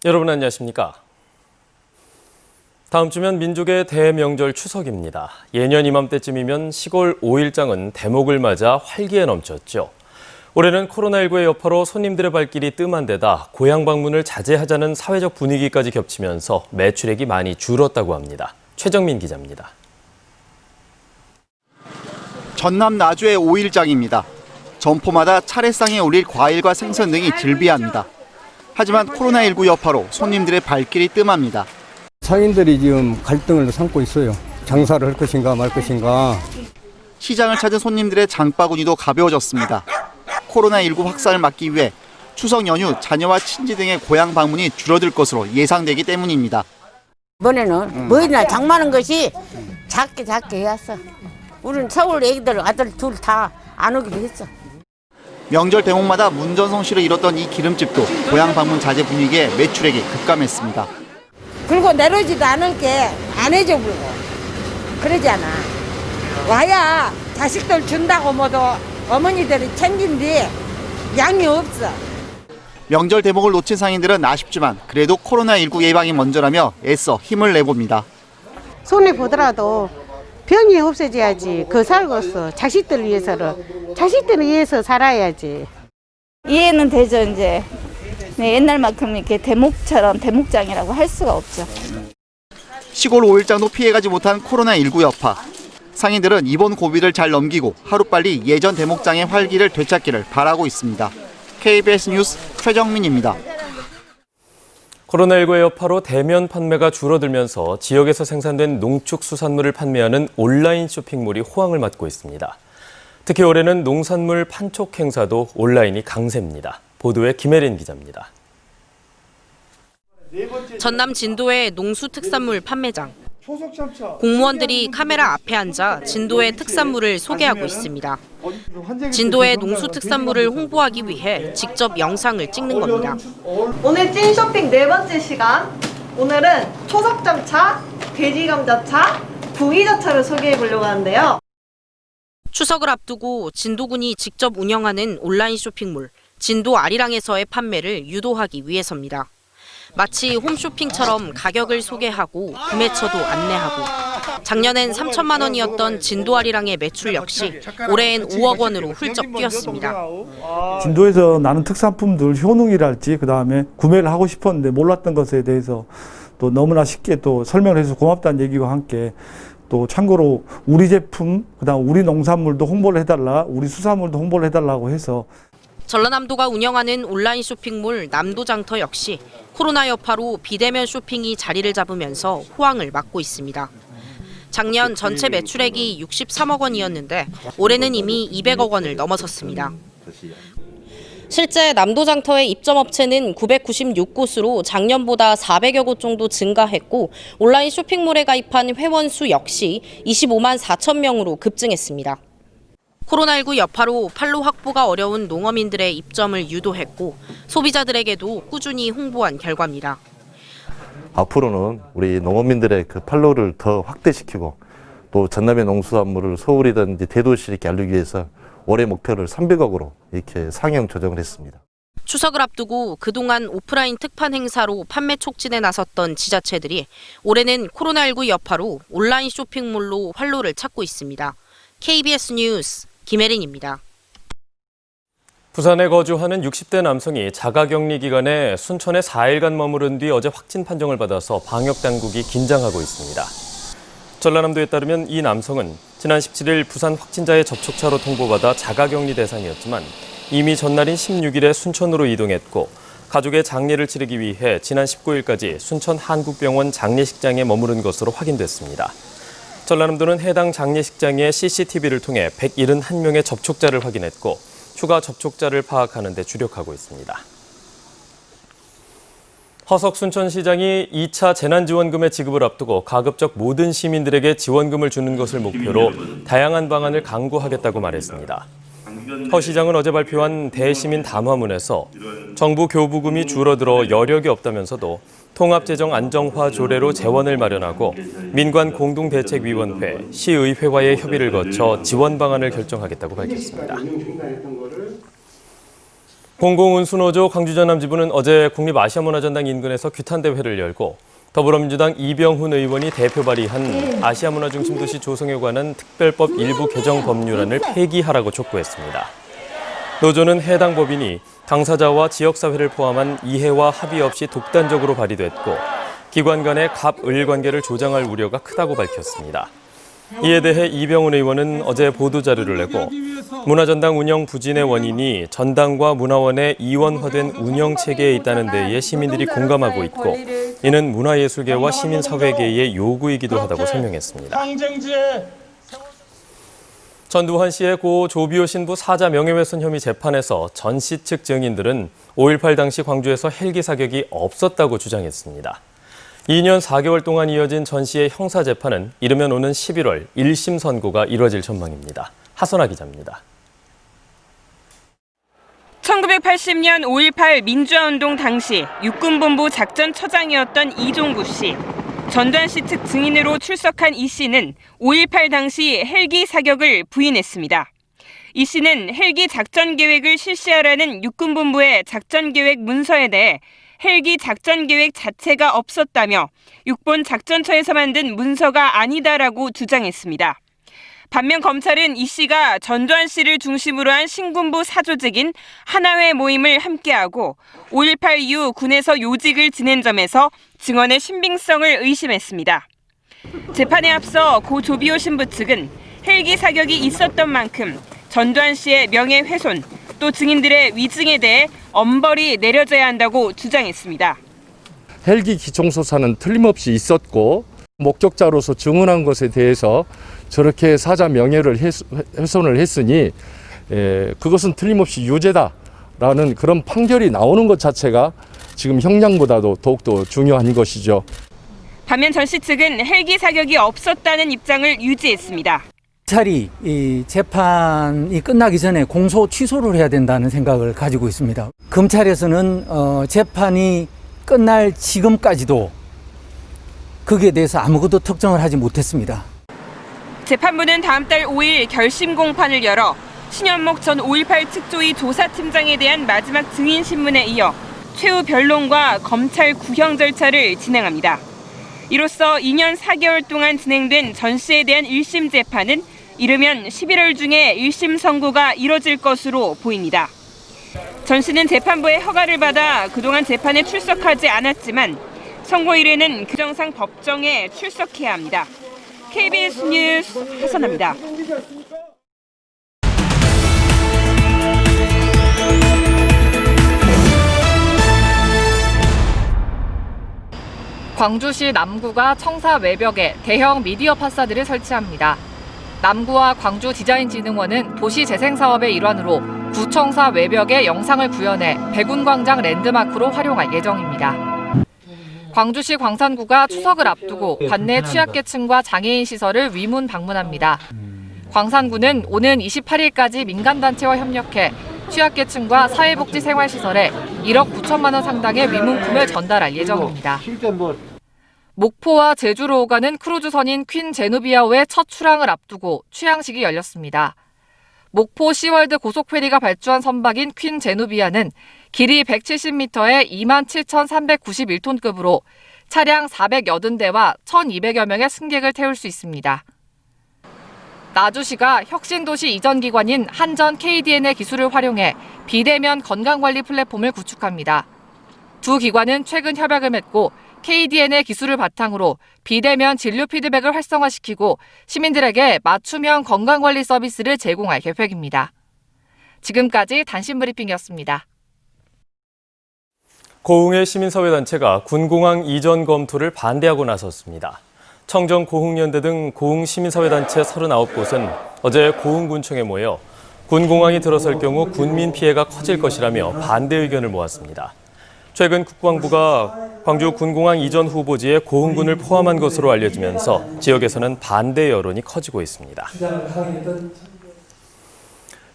여러분 안녕하십니까? 다음 주면 민족의 대명절 추석입니다. 예년 이맘때쯤이면 시골 5일장은 대목을 맞아 활기에 넘쳤죠. 올해는 코로나19의 여파로 손님들의 발길이 뜸한 데다 고향 방문을 자제하자는 사회적 분위기까지 겹치면서 매출액이 많이 줄었다고 합니다. 최정민 기자입니다. 전남 나주의 5일장입니다. 점포마다 차례상에 올릴 과일과 생선 등이 즐비합니다. 하지만 코로나19 여파로 손님들의 발길이 뜸합니다. 상인들이 지금 갈등을 삼고 있어요. 장사를 할 것인가 말 것인가. 시장을 찾은 손님들의 장바구니도 가벼워졌습니다. 코로나19 확산을 막기 위해 추석 연휴 자녀와 친지 등의 고향 방문이 줄어들 것으로 예상되기 때문입니다. 이번에는 뭐이나 장만한 것이 작게 해왔어. 우리는 서울 애기들 아들 둘 다 안 오기로 했어. 명절 대목마다 문전성시를 이뤘던 이 기름집도 고향 방문 자제 분위기에 매출액이 급감했습니다. 굴고 내려오지도 않을 게 안 해줘 불고 그러지 않아. 와야 자식들 준다고 뭐도 어머니들이 챙긴뒤 양이 없어. 명절 대목을 놓친 상인들은 아쉽지만 그래도 코로나19 예방이 먼저라며 애써 힘을 내봅니다. 손해 보더라도 병이 없어져야지 그 살고서 자식들을 위해서 살아야지. 이해는 되죠. 이제 옛날만큼 이렇게 대목장이라고 할 수가 없죠. 시골 5일장도 피해가지 못한 코로나19 여파. 상인들은 이번 고비를 잘 넘기고 하루빨리 예전 대목장의 활기를 되찾기를 바라고 있습니다. KBS 뉴스 최정민입니다. 코로나19의 여파로 대면 판매가 줄어들면서 지역에서 생산된 농축수산물을 판매하는 온라인 쇼핑몰이 호황을 맞고 있습니다. 특히 올해는 농산물 판촉 행사도 온라인이 강세입니다. 보도에 김혜린 기자입니다. 전남 진도의 농수특산물 판매장. 공무원들이 카메라 앞에 앉아 진도의 특산물을 소개하고 있습니다. 진도의 농수특산물을 홍보하기 위해 직접 영상을 찍는 겁니다. 오늘 찐 쇼핑 네 번째 시간. 오늘은 초석점차, 돼지감자차, 구기자차를 소개해 보려고 하는데요. 추석을 앞두고 진도군이 직접 운영하는 온라인 쇼핑몰 진도 아리랑에서의 판매를 유도하기 위해서입니다. 마치 홈쇼핑처럼 가격을 소개하고 구매처도 안내하고 작년엔 3천만 원이었던 진도 아리랑의 매출 역시 올해엔 5억 원으로 훌쩍 뛰었습니다. 진도에서 나는 특산품들 효능이랄지 그다음에 구매를 하고 싶었는데 몰랐던 것에 대해서 또 너무나 쉽게 또 설명을 해서 고맙다는 얘기와 함께 또 참고로 우리 제품 그다음 우리 농산물도 홍보를 해달라 우리 수산물도 홍보를 해달라고 해서 전라남도가 운영하는 온라인 쇼핑몰 남도장터 역시 코로나 여파로 비대면 쇼핑이 자리를 잡으면서 호황을 맞고 있습니다. 작년 전체 매출액이 63억 원이었는데 올해는 이미 200억 원을 넘어섰습니다. 실제 남도장터의 입점업체는 996곳으로 작년보다 400여 곳 정도 증가했고 온라인 쇼핑몰에 가입한 회원 수 역시 25만 4천 명으로 급증했습니다. 코로나19 여파로 판로 확보가 어려운 농어민들의 입점을 유도했고 소비자들에게도 꾸준히 홍보한 결과입니다. 앞으로는 우리 농어민들의 그 판로를 더 확대시키고 또 전남의 농수산물을 서울이든지 대도시 이렇게 알리기 위해서 올해 목표를 300억으로 이렇게 상향 조정을 했습니다. 추석을 앞두고 그동안 오프라인 특판 행사로 판매 촉진에 나섰던 지자체들이 올해는 코로나19 여파로 온라인 쇼핑몰로 활로를 찾고 있습니다. KBS 뉴스 김혜린입니다. 부산에 거주하는 60대 남성이 자가격리 기간에 순천에 4일간 머무른 뒤 어제 확진 판정을 받아서 방역당국이 긴장하고 있습니다. 전라남도에 따르면 이 남성은 지난 17일 부산 확진자의 접촉자로 통보받아 자가격리 대상이었지만 이미 전날인 16일에 순천으로 이동했고 가족의 장례를 치르기 위해 지난 19일까지 순천 한국병원 장례식장에 머무른 것으로 확인됐습니다. 전라남도는 해당 장례식장의 CCTV를 통해 171명의 접촉자를 확인했고 추가 접촉자를 파악하는 데 주력하고 있습니다. 허석 순천시장이 2차 재난지원금의 지급을 앞두고 가급적 모든 시민들에게 지원금을 주는 것을 목표로 다양한 방안을 강구하겠다고 말했습니다. 허 시장은 어제 발표한 대시민 담화문에서 정부 교부금이 줄어들어 여력이 없다면서도 통합재정 안정화 조례로 재원을 마련하고 민관공동대책위원회, 시의회와의 협의를 거쳐 지원 방안을 결정하겠다고 밝혔습니다. 공공운수노조 광주전남지부는 어제 국립아시아문화전당 인근에서 규탄대회를 열고 더불어민주당 이병훈 의원이 대표 발의한 아시아문화중심도시 조성에 관한 특별법 일부 개정 법률안을 폐기하라고 촉구했습니다. 노조는 해당 법인이 당사자와 지역사회를 포함한 이해와 합의 없이 독단적으로 발의됐고 기관 간의 갑을 관계를 조장할 우려가 크다고 밝혔습니다. 이에 대해 이병훈 의원은 어제 보도자료를 내고 문화전당 운영 부진의 원인이 전당과 문화원의 이원화된 운영체계에 있다는 데에 시민들이 공감하고 있고 이는 문화예술계와 시민사회계의 요구이기도 하다고 설명했습니다. 전두환 씨의 고 조비오 신부 사자 명예훼손 혐의 재판에서 전 씨 측 증인들은 5.18 당시 광주에서 헬기 사격이 없었다고 주장했습니다. 2년 4개월 동안 이어진 전 씨의 형사재판은 이르면 오는 11월 1심 선고가 이뤄질 전망입니다. 하선아 기자입니다. 1980년 5.18 민주화운동 당시 육군본부 작전처장이었던 이종구 씨. 전두환 씨 측 증인으로 출석한 이 씨는 5.18 당시 헬기 사격을 부인했습니다. 이 씨는 헬기 작전 계획을 실시하라는 육군본부의 작전 계획 문서에 대해 헬기 작전 계획 자체가 없었다며 육본 작전처에서 만든 문서가 아니다라고 주장했습니다. 반면 검찰은 이 씨가 전두환 씨를 중심으로 한 신군부 사조직인 하나회 모임을 함께하고 5.18 이후 군에서 요직을 지낸 점에서 증언의 신빙성을 의심했습니다. 재판에 앞서 고 조비오 신부 측은 헬기 사격이 있었던 만큼 전두환 씨의 명예훼손, 또 증인들의 위증에 대해 엄벌이 내려져야 한다고 주장했습니다. 헬기 기총소사는 틀림없이 있었고 목격자로서 증언한 것에 대해서 저렇게 사자 명예를 훼손을 했으니 그것은 틀림없이 유죄다라는 그런 판결이 나오는 것 자체가 지금 형량보다도 더욱더 중요한 것이죠. 반면 전 씨 측은 헬기 사격이 없었다는 입장을 유지했습니다. 검찰이 이 재판이 끝나기 전에 공소 취소를 해야 된다는 생각을 가지고 있습니다. 검찰에서는 재판이 끝날 지금까지도 거기에 대해서 아무것도 특정을 하지 못했습니다. 재판부는 다음 달 5일 결심 공판을 열어 신현목 전 5.18 특조위 조사팀장에 대한 마지막 증인 신문에 이어 최후 변론과 검찰 구형 절차를 진행합니다. 이로써 2년 4개월 동안 진행된 전 씨에 대한 1심 재판은 이르면 11월 중에 1심 선고가 이뤄질 것으로 보입니다. 전 씨는 재판부의 허가를 받아 그동안 재판에 출석하지 않았지만 선고일에는 규정상 법정에 출석해야 합니다. KBS 뉴스 하선아입니다. 광주시 남구가 청사 외벽에 대형 미디어 파사드를 설치합니다. 남구와 광주디자인진흥원은 도시재생사업의 일환으로 구청사 외벽에 영상을 구현해 백운광장 랜드마크로 활용할 예정입니다. 광주시 광산구가 추석을 앞두고 관내 취약계층과 장애인 시설을 위문 방문합니다. 광산구는 오는 28일까지 민간단체와 협력해 취약계층과 사회복지생활시설에 1억 9천만 원 상당의 위문품을 전달할 예정입니다. 목포와 제주로 오가는 크루즈선인 퀸 제누비아호의 첫 출항을 앞두고 취항식이 열렸습니다. 목포 시월드 고속페리가 발주한 선박인 퀸 제누비아는 길이 170m에 27,391톤급으로 차량 480대와 1,200여 명의 승객을 태울 수 있습니다. 나주시가 혁신도시 이전 기관인 한전 KDN의 기술을 활용해 비대면 건강관리 플랫폼을 구축합니다. 두 기관은 최근 협약을 맺고 KDN의 기술을 바탕으로 비대면 진료 피드백을 활성화시키고 시민들에게 맞춤형 건강관리 서비스를 제공할 계획입니다. 지금까지 단신 브리핑이었습니다. 고흥의 시민사회단체가 군공항 이전 검토를 반대하고 나섰습니다. 청정 고흥연대 등 고흥 시민사회단체 39곳은 어제 고흥군청에 모여 군공항이 들어설 경우 군민 피해가 커질 것이라며 반대 의견을 모았습니다. 최근 국방부가 광주 군공항 이전 후보지에 고흥군을 포함한 것으로 알려지면서 지역에서는 반대 여론이 커지고 있습니다.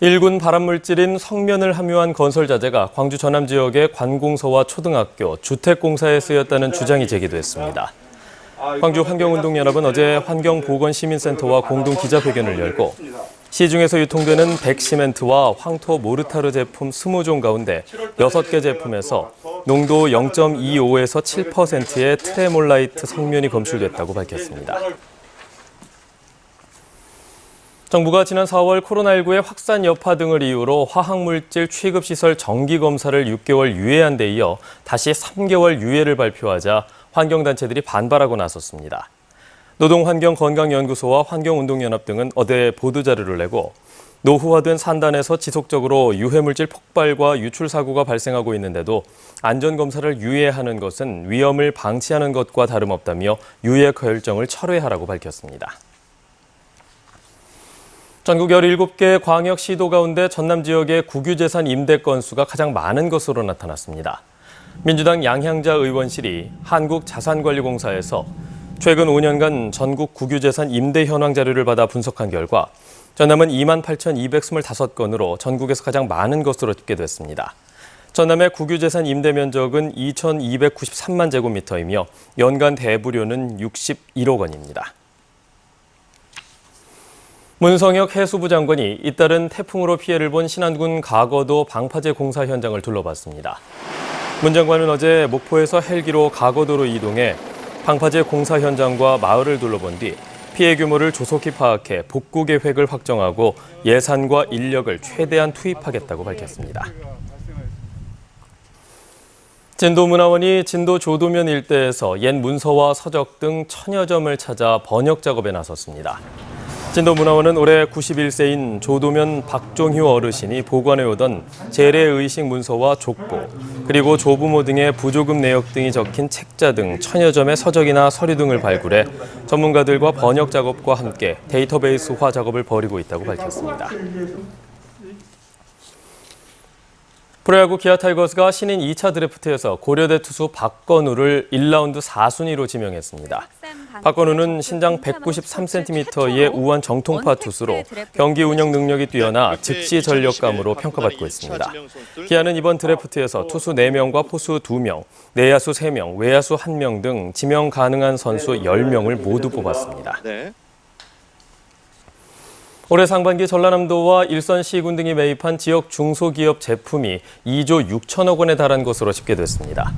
1군 발암물질인 성면을 함유한 건설 자재가 광주 전남 지역의 관공서와 초등학교, 주택공사에 쓰였다는 주장이 제기됐습니다. 광주 환경운동연합은 어제 환경보건시민센터와 공동 기자회견을 열고 시중에서 유통되는 백시멘트와 황토 모르타르 제품 20종 가운데 6개 제품에서 농도 0.25에서 7%의 트레몰라이트 성면이 검출됐다고 밝혔습니다. 정부가 지난 4월 코로나19의 확산 여파 등을 이유로 화학물질 취급시설 정기검사를 6개월 유예한 데 이어 다시 3개월 유예를 발표하자 환경단체들이 반발하고 나섰습니다. 노동환경건강연구소와 환경운동연합 등은 어제 보도자료를 내고 노후화된 산단에서 지속적으로 유해물질 폭발과 유출 사고가 발생하고 있는데도 안전검사를 유예하는 것은 위험을 방치하는 것과 다름없다며 유예 결정을 철회하라고 밝혔습니다. 전국 17개 광역시도 가운데 전남 지역의 국유재산 임대 건수가 가장 많은 것으로 나타났습니다. 민주당 양향자 의원실이 한국자산관리공사에서 최근 5년간 전국 국유재산 임대 현황 자료를 받아 분석한 결과 전남은 28,225건으로 전국에서 가장 많은 것으로 집계됐습니다. 전남의 국유재산 임대 면적은 2,293만 제곱미터이며 연간 대부료는 61억 원입니다. 문성혁 해수부 장관이 잇따른 태풍으로 피해를 본 신안군 가거도 방파제 공사 현장을 둘러봤습니다. 문 장관은 어제 목포에서 헬기로 가거도로 이동해 방파제 공사 현장과 마을을 둘러본 뒤 피해 규모를 조속히 파악해 복구 계획을 확정하고 예산과 인력을 최대한 투입하겠다고 밝혔습니다. 진도문화원이 진도 조도면 일대에서 옛 문서와 서적 등 천여 점을 찾아 번역 작업에 나섰습니다. 진도문화원은 올해 91세인 조도면 박종휴 어르신이 보관해오던 재래의식 문서와 족보, 그리고 조부모 등의 부조금 내역 등이 적힌 책자 등 천여 점의 서적이나 서류 등을 발굴해 전문가들과 번역 작업과 함께 데이터베이스화 작업을 벌이고 있다고 밝혔습니다. 프로야구 기아 타이거스가 신인 2차 드래프트에서 고려대 투수 박건우를 1라운드 4순위로 지명했습니다. 박건우는 신장 193cm의 우한 정통파 투수로 경기 운영 능력이 뛰어나 즉시 전력감으로 평가받고 있습니다. 기아는 이번 드래프트에서 투수 4명과 포수 2명, 내야수 3명, 외야수 1명 등 지명 가능한 선수 10명을 모두 뽑았습니다. 올해 상반기 전라남도와 일선시군 등이 매입한 지역 중소기업 제품이 2조 6천억 원에 달한 것으로 집계됐습니다.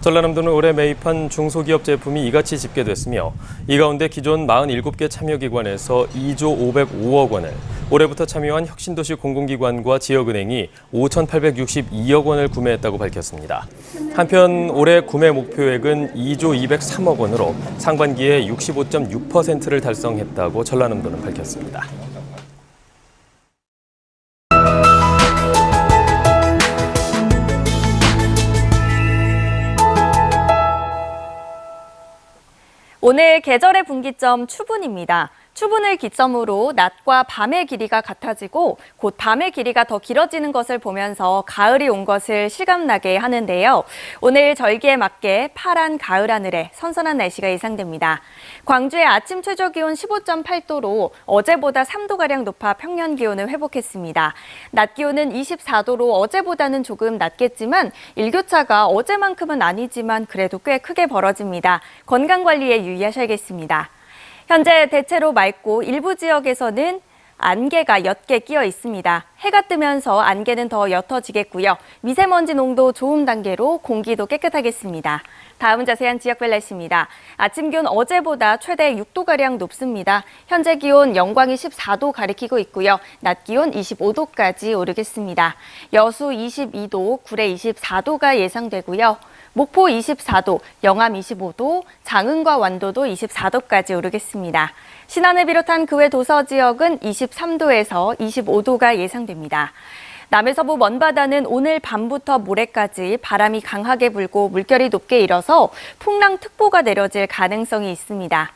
전라남도는 올해 매입한 중소기업 제품이 이같이 집계됐으며 이 가운데 기존 47개 참여기관에서 2조 505억 원을, 올해부터 참여한 혁신도시 공공기관과 지역은행이 5,862억 원을 구매했다고 밝혔습니다. 한편 올해 구매 목표액은 2조 203억 원으로 상반기에 65.6%를 달성했다고 전라남도는 밝혔습니다. 오늘 계절의 분기점 추분입니다. 추분을 기점으로 낮과 밤의 길이가 같아지고 곧 밤의 길이가 더 길어지는 것을 보면서 가을이 온 것을 실감나게 하는데요. 오늘 절기에 맞게 파란 가을 하늘에 선선한 날씨가 예상됩니다. 광주의 아침 최저 기온 15.8도로 어제보다 3도가량 높아 평년 기온을 회복했습니다. 낮 기온은 24도로 어제보다는 조금 낮겠지만 일교차가 어제만큼은 아니지만 그래도 꽤 크게 벌어집니다. 건강관리에 유의하셔야겠습니다. 현재 대체로 맑고 일부 지역에서는 안개가 옅게 끼어 있습니다. 해가 뜨면서 안개는 더 옅어지겠고요. 미세먼지 농도 좋음 단계로 공기도 깨끗하겠습니다. 다음은 자세한 지역별 날씨입니다. 아침 기온 어제보다 최대 6도가량 높습니다. 현재 기온 영광이 14도 가리키고 있고요. 낮 기온 25도까지 오르겠습니다. 여수 22도, 구례 24도가 예상되고요. 목포 24도, 영암 25도, 장흥과 완도도 24도까지 오르겠습니다. 신안을 비롯한 그 외 도서 지역은 23도에서 25도가 예상됩니다. 남해서부 먼바다는 오늘 밤부터 모레까지 바람이 강하게 불고 물결이 높게 일어서 풍랑특보가 내려질 가능성이 있습니다.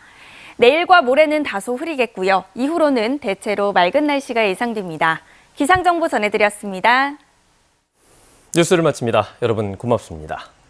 내일과 모레는 다소 흐리겠고요. 이후로는 대체로 맑은 날씨가 예상됩니다. 기상정보 전해드렸습니다. 뉴스를 마칩니다. 여러분 고맙습니다.